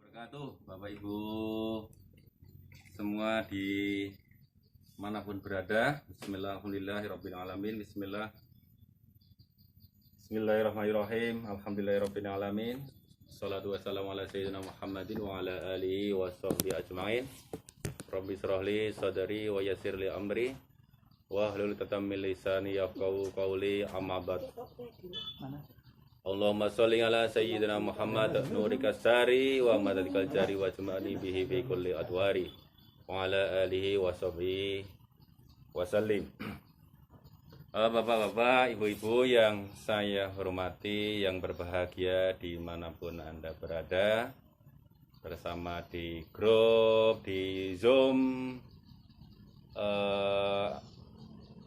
Wabarakatuh, Bapak Ibu semua di manapun berada. Bismillahirrahmanirrahim. Bismillahirrahmanirrahim. Alhamdulillahirrahmanirrahim. Salatu wassalamu ala sayyidina Muhammadin wa ala alihi wa sahbihi ajma'in. Rabbi syrahli sadari wa yassirli amri wa hlul 'uqdatam min lisani yafqahu qawli, amma ba'd. Allahumma sholli ala sayyidina Muhammad nurika sari wa madadikal jari wa jum'ani bihi bi kulli adwari wa ala alihi wa sahbihi wa sallim. Bapak-bapak, ibu-ibu yang saya hormati, yang berbahagia dimanapun Anda berada, bersama di grup, di Zoom,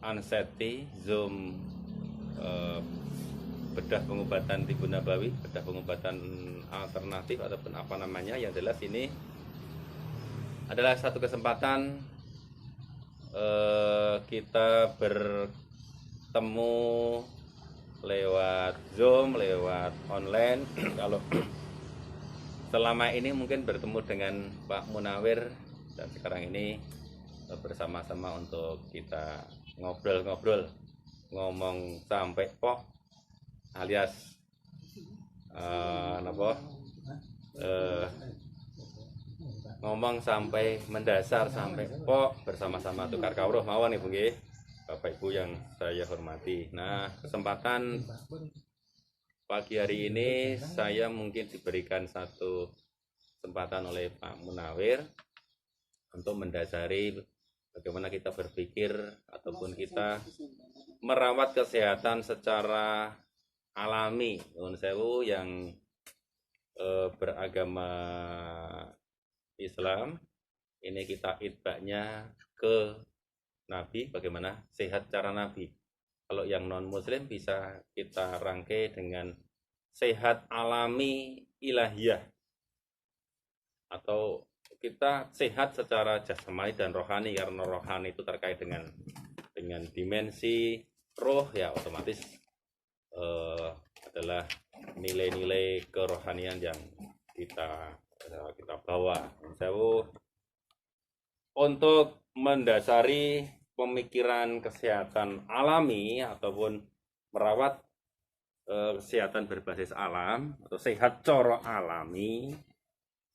Anseti, Zoom bedah pengobatan Tibun Nabawi, bedah pengobatan alternatif ataupun apa namanya, yang jelas ini adalah satu kesempatan kita bertemu lewat Zoom, lewat online. Kalau selama ini mungkin bertemu dengan Pak Munawir, dan sekarang ini bersama-sama untuk kita ngobrol-ngobrol, ngomong sampai pok, alias ngomong sampai mendasar, sampai pok, bersama-sama tukar kawruh mawon ibu nggih, Bapak Ibu yang saya hormati. Nah, kesempatan pagi hari ini saya mungkin diberikan satu kesempatan oleh Pak Munawir untuk mendasari bagaimana kita berpikir ataupun kita merawat kesehatan secara alami, nuwun sewu, yang beragama Islam. Ini kita itbaknya ke Nabi, bagaimana sehat cara Nabi. Kalau yang non muslim bisa kita rangkai dengan sehat alami ilahiyah, atau kita sehat secara jasmani dan rohani, karena rohani itu terkait dengan dimensi roh, ya otomatis adalah nilai-nilai kerohanian yang kita bawa. Untuk mendasari pemikiran kesehatan alami ataupun merawat kesehatan berbasis alam atau sehat coro alami,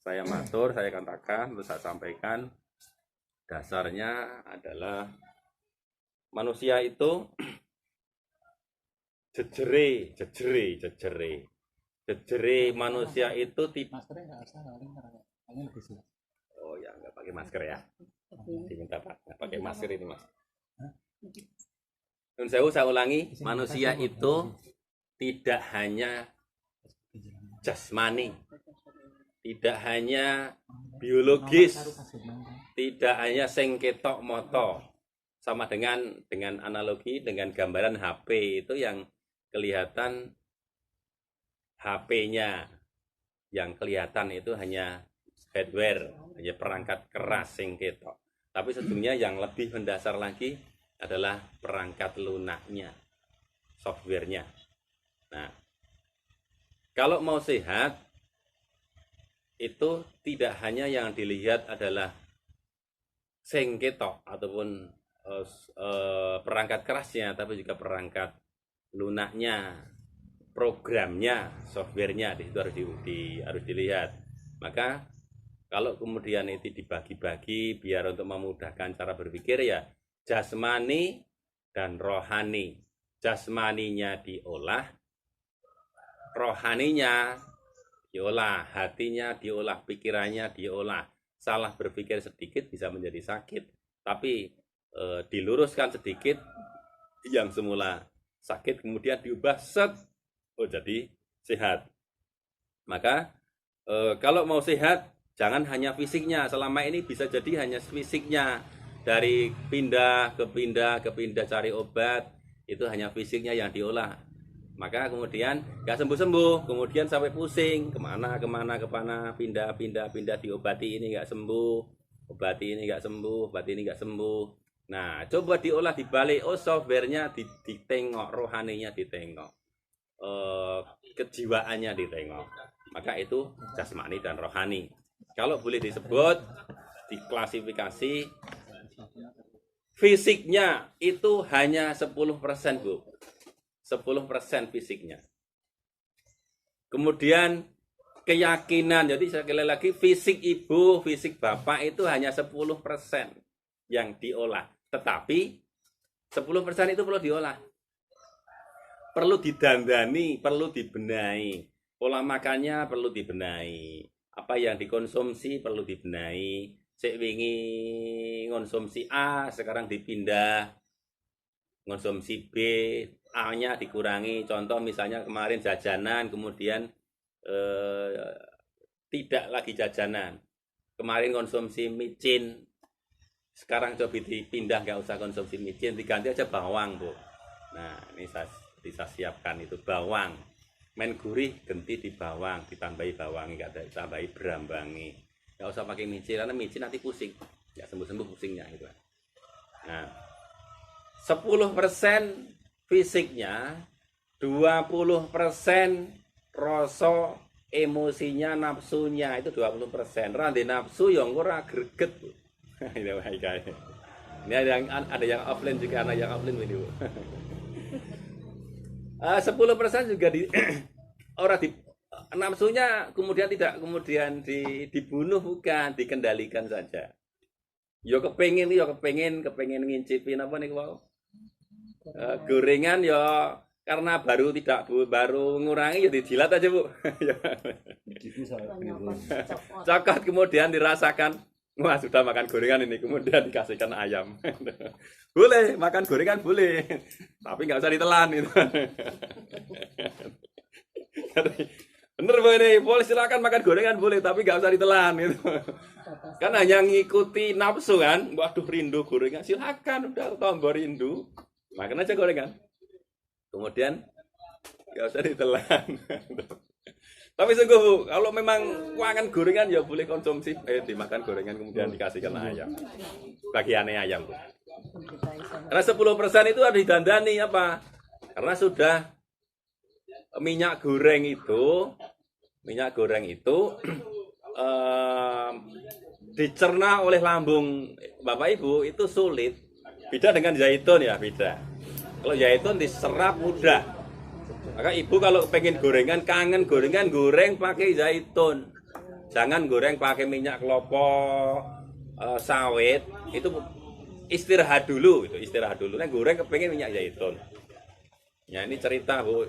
saya katakan, terus saya sampaikan, dasarnya adalah manusia itu jejere manusia itu tidak. Oh ya, nggak pakai masker ya, diminta Pak, nggak pakai masker ini Mas. Dan saya ulangi, manusia itu tidak hanya jasmani, tidak hanya biologis, tidak hanya sengketok moto. Sama dengan analogi, dengan gambaran HP itu yang kelihatan HP-nya, yang kelihatan itu hanya hardware, hanya perangkat keras sengketok. Tapi sesungguhnya yang lebih mendasar lagi adalah perangkat lunaknya, softwarenya. Nah, kalau mau sehat itu tidak hanya yang dilihat adalah sengketok ataupun perangkat kerasnya, tapi juga perangkat lunaknya, programnya, softwarenya, di situ harus dilihat. Maka kalau kemudian itu dibagi-bagi biar untuk memudahkan cara berpikir, ya jasmani dan rohani. Jasmaninya diolah, rohaninya diolah, hatinya diolah, pikirannya diolah. Salah berpikir sedikit bisa menjadi sakit, tapi diluruskan sedikit, yang semula sakit kemudian diubah jadi sehat. Maka kalau mau sehat, jangan hanya fisiknya. Selama ini bisa jadi hanya fisiknya, dari pindah ke pindah cari obat, itu hanya fisiknya yang diolah. Maka kemudian nggak sembuh-sembuh, kemudian sampai pusing, kemana, pindah, diobati ini nggak sembuh, obati ini nggak sembuh, obati ini nggak sembuh. Nah, coba diolah dibalik, oh softwarenya ditengok, rohaninya ditengok, kejiwaannya ditengok. Maka itu jasmani dan rohani. Kalau boleh disebut, diklasifikasi, fisiknya itu hanya 10%, Bu. 10% fisiknya. Kemudian keyakinan, jadi sekali lagi fisik ibu, fisik bapak itu hanya 10% yang diolah. Tetapi 10% itu perlu diolah. Perlu didandani, perlu dibenahi. Pola makannya perlu dibenahi. Apa yang dikonsumsi perlu dibenahi. Sik wingi konsumsi A, sekarang dipindah konsumsi B, A-nya dikurangi. Contoh misalnya kemarin jajanan, kemudian tidak lagi jajanan. Kemarin konsumsi micin, sekarang coba dipindah, nggak usah konsumsi micin, diganti aja bawang, Bu. Nah, ini saya siapkan itu bawang. Men gurih ganti di bawang, ditambahi bawang, nggak ada ditambahi berambangi. Nggak usah pakai micin, karena micin nanti pusing, nggak sembuh-sembuh pusingnya gitu. Nah, 10% fisiknya, 20% rasa, emosinya, nafsunya, itu 20%. Rande nafsu yang ora greget. Ini ada yang offline juga, anak yang offline ini, Bu. 10% juga orang di nafsunya kemudian tidak dibunuh, bukan, dikendalikan saja. Yo kepengen ngincipin apa nih, wow. Gorengan ya karena baru ngurangi ya dijilat aja, Bu. Cokot kemudian dirasakan, wah sudah makan gorengan ini, kemudian dikasihkan ayam. Boleh makan gorengan, boleh, tapi nggak usah ditelan itu. Bener, Bu, ini boleh, silakan makan gorengan boleh, tapi nggak usah ditelan itu. Kan hanya ngikuti nafsu kan, waduh rindu gorengan, silakan, udah tambah rindu, makan aja gorengan, kemudian nggak usah ditelan. Tapi sungguh, Bu, kalau memang makan gorengan ya boleh konsumsi, dimakan gorengan kemudian dikasihkan ayam, bagiannya ayam, Bu. Karena 10% itu harus didandani apa? Karena sudah minyak goreng itu dicerna oleh lambung Bapak Ibu itu sulit. Beda dengan zaitun ya, beda. Kalau zaitun diserap mudah. Maka Ibu kalau pengen gorengan, kangen gorengan, goreng pakai zaitun. Jangan goreng pakai minyak kelapa sawit. Itu istirahat dulu, Nah, goreng kepengen minyak zaitun. Ya, ini cerita, Bu.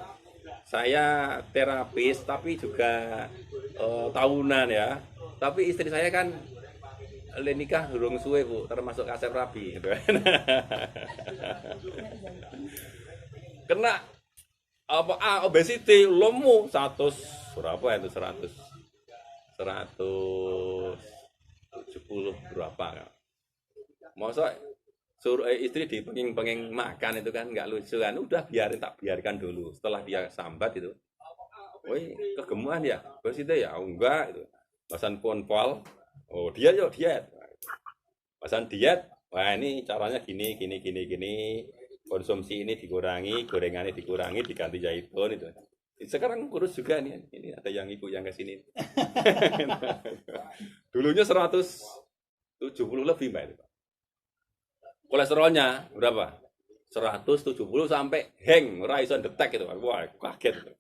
Saya terapis tapi juga tahunan ya. Tapi istri saya kan nikah durung suwe, Bu, termasuk kasep rabi gitu. Kena obesity, lemu 100 berapa ya itu, 170 berapa kan. Masa suruh istri pengen makan itu kan nggak lucu kan, udah tak biarkan dulu. Setelah dia sambat itu, woi kegemuan ya, bos itu ya enggak itu. Pasan ponpol, oh dia diet. Pasan diet, wah ini caranya gini, konsumsi ini dikurangi, gorengannya dikurangi, diganti zaitun itu. Sekarang kurus juga nih, ini ada yang ibu yang kesini. Dulunya 170 lebih, Mbak itu. Kolesterolnya berapa? 170 sampai hang, ora iso detek itu. Wah, kaget.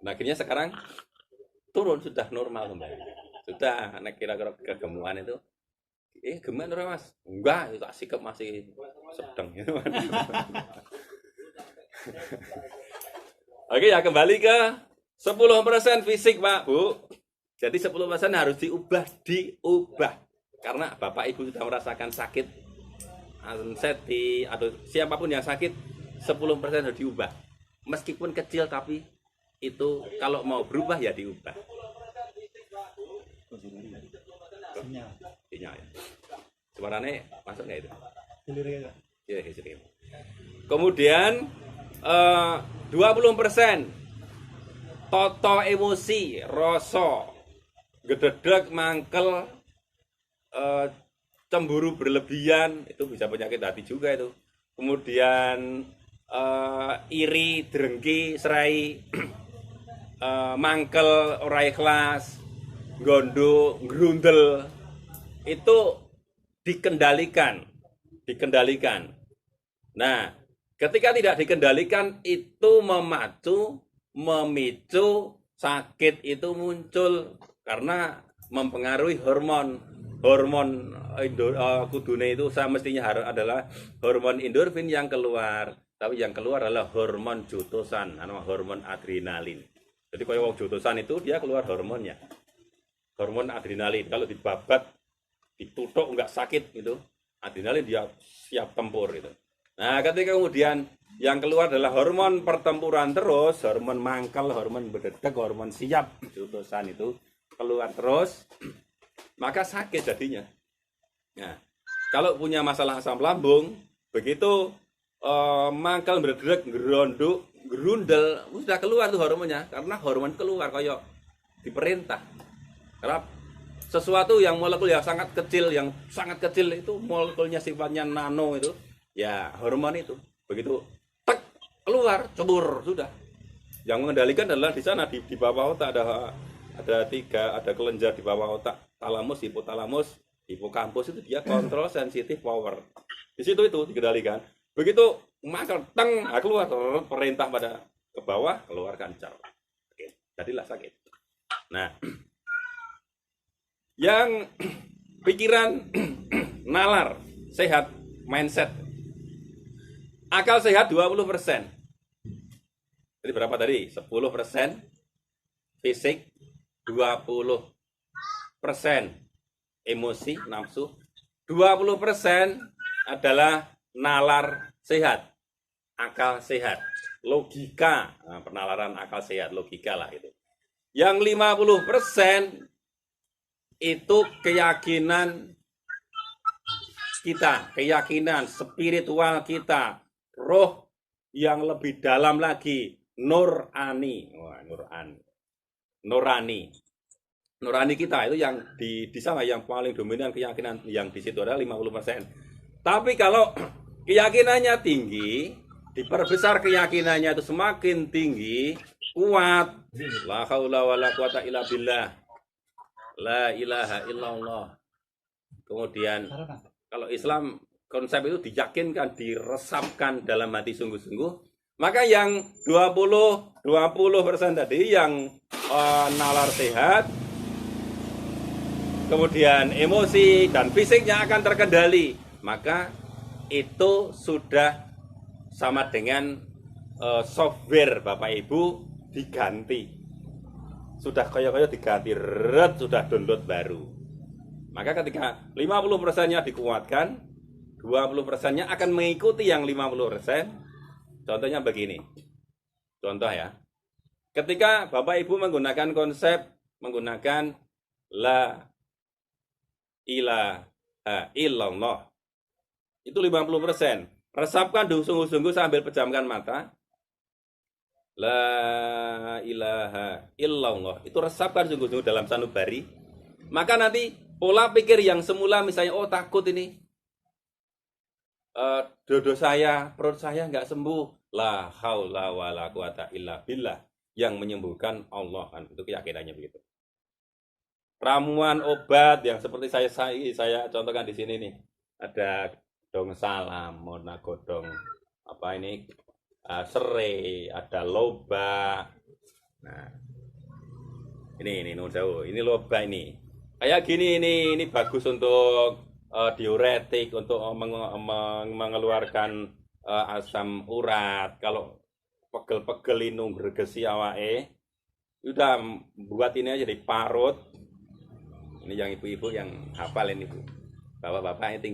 Nah, akhirnya sekarang turun, sudah normal kembali. Sudah, nek kira-kira kegemuan itu. Gemuan ora, Mas? Enggak, itu tak sikap masih sedang gitu. Oke ya, kembali ke 10% fisik, Pak, Bu. Jadi 10% harus diubah. Karena Bapak Ibu sudah merasakan sakit, atau siapapun yang sakit, 10% harus diubah. Meskipun kecil, tapi itu kalau mau berubah ya diubah. Sinyal ya. Suaranya masuk nggak itu? Hilirnya. Ya, hilir. Kemudian 20% toto emosi, rasa, gededek, mangkel, cemburu berlebihan, itu bisa penyakit hati juga itu. Kemudian iri, drengki, serai, mangkel, ora ikhlas, gondo, grundel, itu dikendalikan. Nah, ketika tidak dikendalikan itu memicu sakit itu muncul karena mempengaruhi hormon kudune itu mestinya adalah hormon endorfin yang keluar, tapi yang keluar adalah hormon jotosan, hormon adrenalin. Jadi kalau jotosan itu dia keluar hormonnya, hormon adrenalin. Kalau dibabat, ditutuk nggak sakit itu, adrenalin dia siap tempur itu. Nah, ketika kemudian yang keluar adalah hormon pertempuran terus, hormon mangkel, hormon berdedek, hormon siap, jotosan itu keluar terus, maka sakit jadinya. Nah, kalau punya masalah asam lambung, begitu mangkel, berdedek, geronduk, gerundel, sudah keluar tuh hormonnya, karena hormon keluar kayak diperintah. Karena sesuatu yang molekul yang sangat kecil itu molekulnya sifatnya nano itu, ya hormon itu. Begitu tek keluar, cebur sudah. Yang mengendalikan adalah di sana di bawah otak ada kelenjar di bawah otak, talamus, hipotalamus, hipokampus itu dia kontrol sensitif power. Di situ itu dikendalikan. Begitu maka keluar perintah pada ke bawah, keluarkan car. Jadilah sakit. Nah, yang pikiran nalar, sehat, mindset. Akal sehat 20%. Jadi berapa tadi? 10% fisik, 20% emosi, nafsu, 20% adalah nalar sehat, akal sehat, logika, penalaran akal sehat, logika lah itu. Yang 50% itu keyakinan kita, keyakinan spiritual kita, roh yang lebih dalam lagi, nurani. Wah, nurani kita itu yang di sana yang paling dominan, keyakinan yang di situ adalah 50%. Tapi kalau keyakinannya tinggi, diperbesar keyakinannya itu semakin tinggi, kuat. La haula wala quwata illa billah. La ilaha illallah. Kemudian kalau Islam konsep itu diyakinkan, diresapkan dalam hati sungguh-sungguh. Maka yang 20% tadi yang nalar sehat, kemudian emosi dan fisiknya akan terkendali, maka itu sudah sama dengan software Bapak Ibu diganti. Sudah kayak diganti, sudah download baru. Maka ketika 50%-nya dikuatkan, 20%-nya akan mengikuti yang 50%. Contohnya begini. Contoh ya. Ketika Bapak Ibu menggunakan konsep, menggunakan la ilaha illallah, itu 50%. Resapkan sungguh-sungguh sambil pejamkan mata. La ilaha illallah. Itu resapkan sungguh-sungguh dalam sanubari. Maka nanti pola pikir yang semula misalnya, oh takut ini, dodo saya, perut saya nggak sembuh. La haula wala quwata illa billah. Yang menyembuhkan Allah, kan itu keyakinannya begitu. Ramuan obat yang seperti saya contohkan di sini nih, ada godong salam, mona godong apa ini, serai, ada loba. Nah, ini nun jauh, ini loba ini. Kayak gini ini bagus untuk diuretik, untuk mengeluarkan asam urat. Kalau pegel-pegel ini gregesi awake, udah buat ini aja diparut. Ini yang ibu-ibu yang hafal ini Bu. Bapak-bapak ini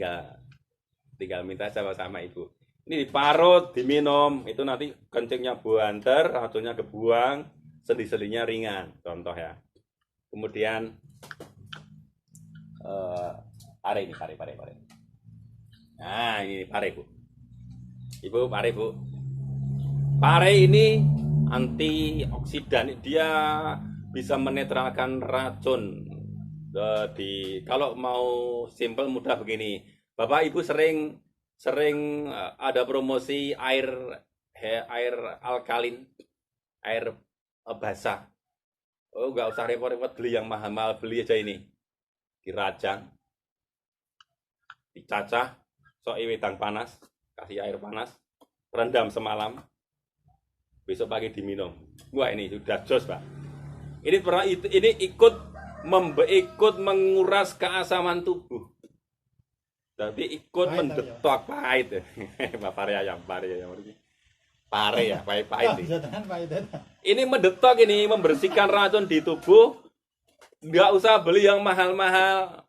tinggal minta sama ibu. Ini diparut, diminum, itu nanti kencingnya buanter, racunnya kebuang, sendi-sendinya ringan, contoh ya. Kemudian pare. Nah, ini pare, Bu. Ibu, pare, Bu. Pare ini antioksidan, dia bisa menetralkan racun. Kalau mau simple mudah begini, Bapak Ibu sering sering ada promosi air alkalin, air basah. Oh, nggak usah repot-repot beli yang mahal-mahal, beli aja ini. Dirajang, dicacah, soi wedang panas, kasih air panas, rendam semalam, besok pagi diminum. Wah, ini sudah jos, Pak. Ini ikut menguras keasaman tubuh. Tapi ikut Pahit, mendetok pahit. Pare ayam. Pare ya, pahit. Bisa tahan pahit. Ini mendetok, ini membersihkan racun di tubuh. Nggak usah beli yang mahal-mahal.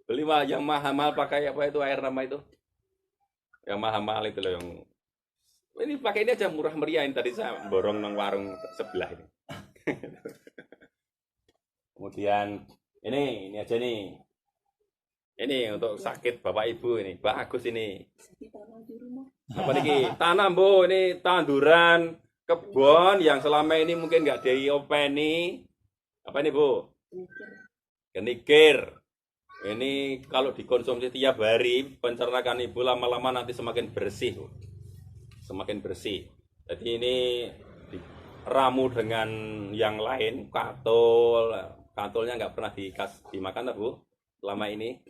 Beli yang mahal-mahal pakai apa itu, air nama itu? Yang mahal-mahal itu loh, yang ini pakai ini aja murah meriah. Ini tadi saya borong nang warung sebelah ini. Kemudian ini aja nih. Ini untuk sakit Bapak Ibu, ini bagus ini. Apa nih? Tanam, Bu, ini tanduran kebun yang selama ini mungkin nggak diopeni. Apa ini, Bu? Kenikir. Ini kalau dikonsumsi tiap hari, pencernaan Ibu lama-lama nanti semakin bersih, Bu. Semakin bersih. Jadi ini diramu dengan yang lain, katolnya nggak pernah dimakan, Bu, selama ini.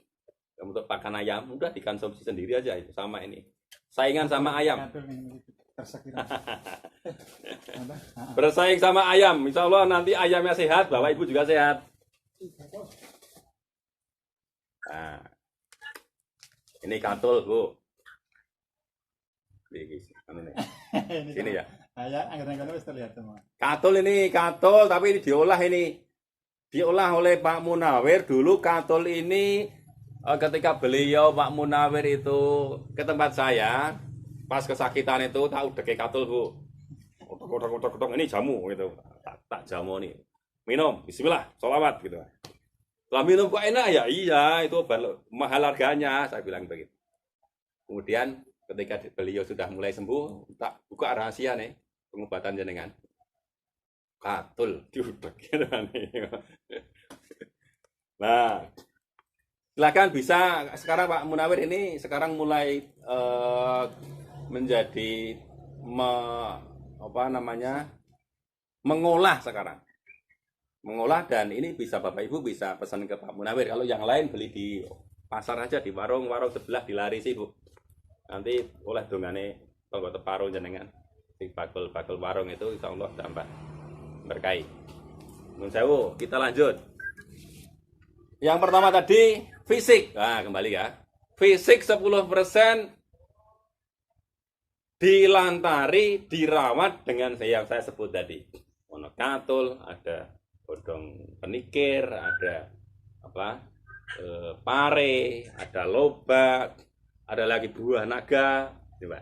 Untuk pakan ayam udah dikonsumsi sendiri aja, itu sama ini. Saingan sama ayam. Bersaing sama ayam. Insya Allah nanti ayamnya sehat, Bapak Ibu juga sehat. Nah, ini katul, Bu. Sini ya. Katul ini, tapi ini diolah ini. Diolah oleh Pak Munawir. Dulu katul ini ketika beliau Pak Munawir itu ke tempat saya, pas kesakitan itu tahu deke katul, Bu. Kotok ini jamu gitu. Tak jamu nih. Minum, bismillah, sholawat gitu. Lah minum kok enak ya? Iya, itu mahal harganya, saya bilang begitu. Kemudian ketika beliau sudah mulai sembuh, tak buka rahasia nih pengobatan jenengan. Katul diudek gitu. Nah, silakan bisa sekarang Pak Munawir ini sekarang mulai menjadi mengolah sekarang. Mengolah, dan ini bisa Bapak Ibu bisa pesan ke Pak Munawir. Kalau yang lain beli di pasar aja, di warung-warung sebelah dilarisi, Bu. Nanti oleh dongane tonggo teparo jenengan. Di bakul warung itu insya Allah tambah berkahi. Nun sewu, kita lanjut. Yang pertama tadi fisik. Nah, kembali ya. Fisik 10% dilantari, dirawat dengan yang saya sebut tadi. Ono katul, ada godong kenikir, ada pare, ada lobak, ada lagi buah naga. Coba.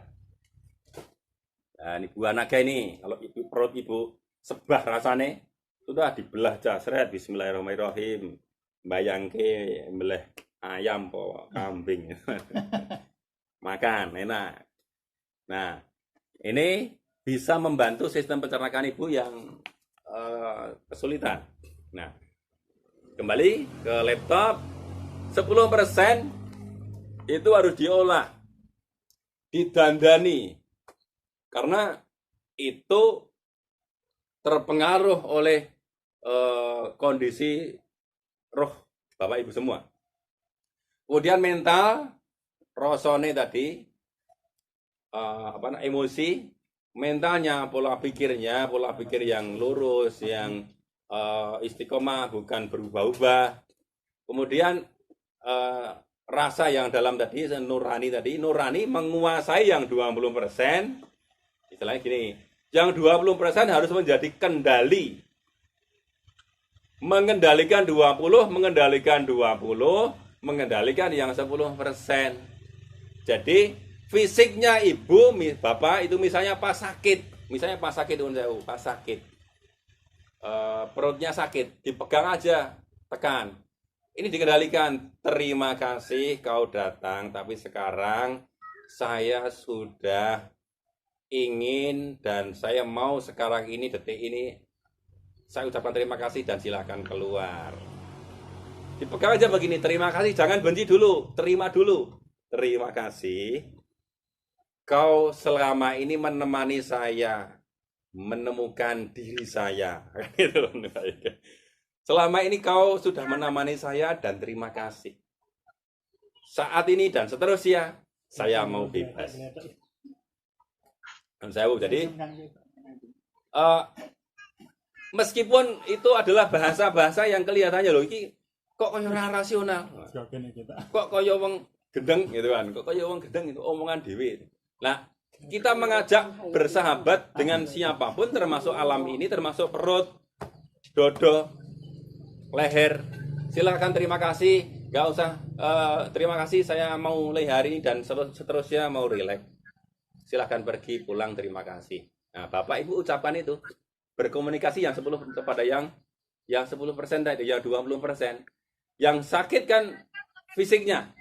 Nah, ini buah naga ini, kalau perut Ibu sebah rasane, sudah dibelah jasret, bismillahirrahmanirrahim. Bayangke meleh ayam po kambing. Makan enak. Nah, ini bisa membantu sistem pencernaan Ibu yang kesulitan. Nah, kembali ke laptop, 10% itu harus diolah, didandani, karena itu terpengaruh oleh kondisi roh Bapak Ibu semua. Kemudian mental, rosone tadi, emosi, mentalnya, pola pikir yang lurus, yang istiqomah, bukan berubah-ubah. Kemudian rasa yang dalam tadi, nurani menguasai yang 20%. Istilahnya gini, yang 20% harus menjadi kendali. Mengendalikan 20, mengendalikan yang 10%. Jadi fisiknya Ibu, Bapak itu misalnya pas sakit perutnya sakit, dipegang aja, tekan. Ini dikendalikan. Terima kasih kau datang, tapi sekarang saya sudah ingin dan saya mau sekarang ini, detik ini, saya ucapkan terima kasih dan silakan keluar. Dipegang aja begini, terima kasih, jangan benci dulu, terima dulu. Terima kasih, kau selama ini menemani saya, menemukan diri saya. Selama ini kau sudah menemani saya dan terima kasih. Saat ini dan seterusnya, saya mau bebas. Jadi meskipun itu adalah bahasa-bahasa yang kelihatannya loh, ini kok kaya ora rasional, kok kaya wong gendeng gitu kan, kok kaya wong gendeng itu omongan dewe. Nah, kita mengajak bersahabat dengan siapapun, termasuk alam ini, termasuk perut, dodo, leher. Silakan, terima kasih, nggak usah terima kasih, saya mau hari ini dan seterusnya mau rileks. Silahkan pergi, pulang, terima kasih. Nah, Bapak Ibu ucapkan itu. Berkomunikasi yang 10 kepada yang 10% tadi, yang 20%. Yang sakit kan fisiknya.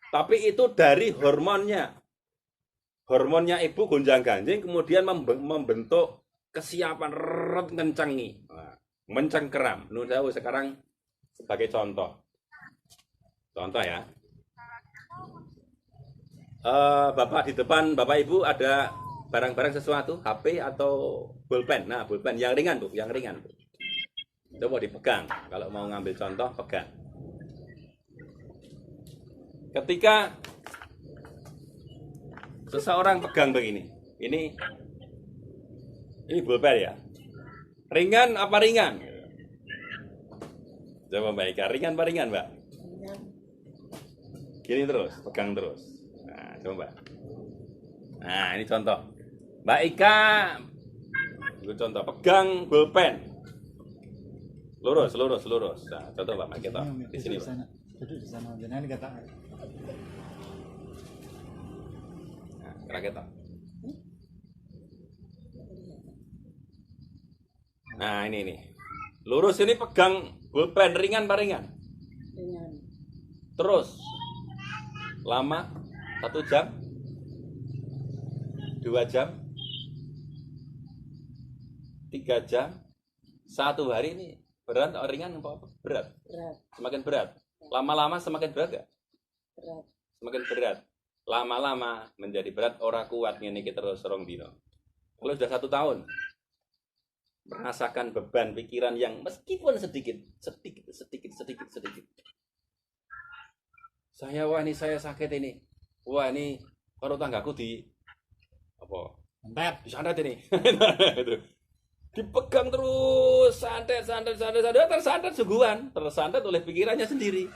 Tapi itu dari hormonnya. Hormonnya ibu gonjang-ganjing, kemudian membentuk kesiapan ngencengi. Nah, mencengkeram. Menurut saya sekarang sebagai contoh. Contoh ya. Bapak di depan Bapak Ibu ada barang-barang sesuatu, HP atau pulpen. Nah, pulpen yang ringan Bu, yang ringan Bu. Coba dipegang. Kalau mau ngambil contoh, pegang. Ketika seseorang pegang begini, ini pulpen ya. Ringan apa ringan? Coba Mbak Ika, ringan apa ringan Mbak? Gini terus, pegang terus. Nah, coba. Nah, ini contoh. Mbak Ika, itu contoh, pegang bolpen. Lurus. Nah, contoh Mbak Ika, di sini. Duduk di sana, jangan kata. Nah, kira-kira. Nah, ini. Lurus ini pegang bolpen, ringan apa ringan? Ringan. Terus. Lama 1 jam, 2 jam, 3 jam, 1 hari ini berat atau ringan apa berat? Berat. Semakin berat. Lama-lama semakin berat gak? Berat. Semakin berat. Lama-lama menjadi berat, ora kuat ngene iki terus rong dino. Kalau sudah 1 tahun merasakan beban pikiran yang meskipun sedikit. Saya sakit ini. Wah, ini baru tanggaku disantet ini. Dipegang terus, santet, tersantet sungguhan, tersantet oleh pikirannya sendiri.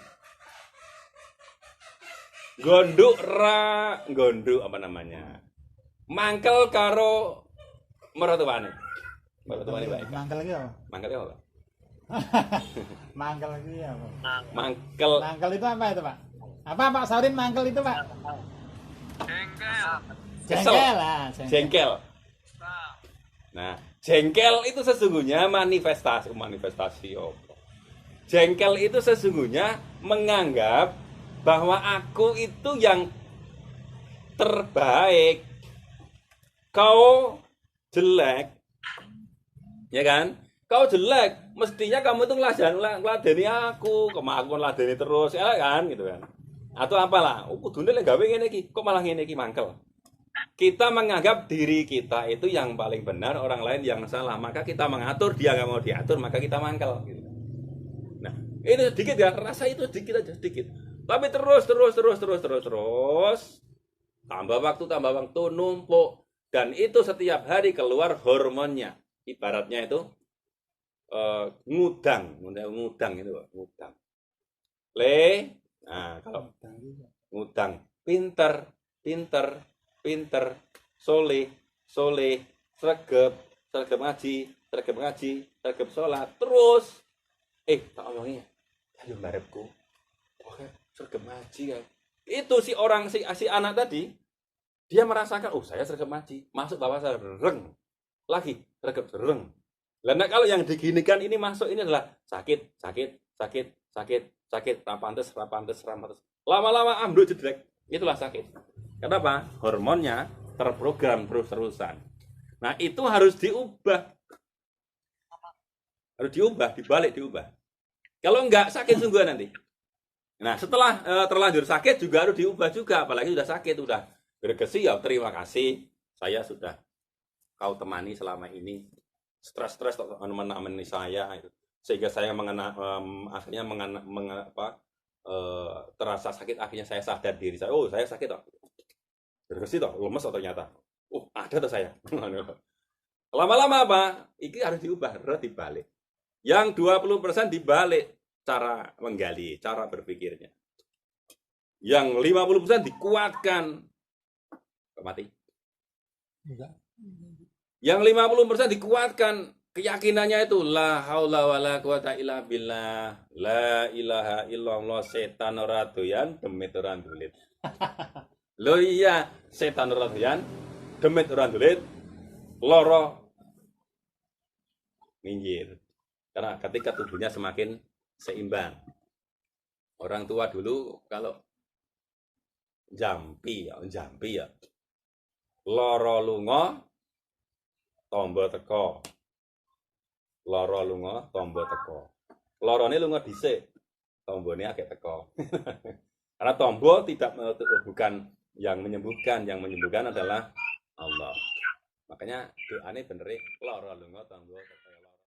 Gonduk apa namanya? Mangkel karo mertuane. Mertuane baik. Mangkel lagi apa? Mangkel apa? Mangkel lagi apa? Mangkel itu apa itu Pak? Apa Pak Saurin mangkel itu Pak? Jengkel. Nah, jengkel itu sesungguhnya manifestasi. Jengkel itu sesungguhnya menganggap bahwa aku itu yang terbaik, kau jelek, ya kan? Kau jelek, mestinya kamu itu ngeladeni aku, kemauan ladeni terus, ya kan, gitu kan? Atau apalah, kudune lek gawe ngene iki, kok malah ngene iki mangkel. Kita menganggap diri kita itu yang paling benar, orang lain yang salah, maka kita mengatur, dia nggak mau diatur, maka kita mangkel. Gitu. Nah, ini sedikit ya, rasa itu sedikit aja, sedikit. Tapi terus, tambah waktu, numpuk, dan itu setiap hari keluar hormonnya. Ibaratnya itu ngudang itu, ngudang. Nah, kalau ngudang, pinter, soleh, sregep ngaji, sregep sholat, terus tak omongnya, ayo barepku, oke, sregep ngaji kan. Itu si anak tadi, dia merasakan, saya sregep ngaji, masuk bawah saya reng, lagi sregep reng. Karena kalau yang diginikan ini masuk ini adalah sakit, sakit, rapantes. Lama-lama ambruk jedrek, itulah sakit. Kenapa? Hormonnya terprogram terus-terusan. Nah, itu harus diubah. Harus diubah, diubah. Kalau enggak, sakit sungguhan nanti. Nah, setelah terlanjur sakit juga harus diubah juga. Apalagi sudah sakit, sudah bergesi, ya terima kasih. Saya sudah kau temani selama ini. Stres-stres menemani saya. Sehingga saya akhirnya terasa sakit. Akhirnya saya sadar diri saya. Oh, saya sakit toh. Bergesi toh, lemes toh ternyata. Ada tuh saya. Lama-lama apa? Ini harus diubah, harus dibalik. Yang 20% dibalik cara menggali, cara berpikirnya. Yang 50% dikuatkan. Mati. Enggak. Yang 50% dikuatkan keyakinannya itu la haula wala quwata illa billah, la ilaha illallah, setan ora doyan, demit ora ndulit. Loh iya, setan ora doyan, demit ora ndulit, loro minggir. Karena ketika tubuhnya semakin seimbang. Orang tua dulu kalau jampi ya. Loro lunga tombo teko. Loro lunga tombo teko. Lorone lunga dhisik, tombone agak teko. Karena tombo bukan yang menyembuhkan adalah Allah. Makanya doane bener loro lunga tombo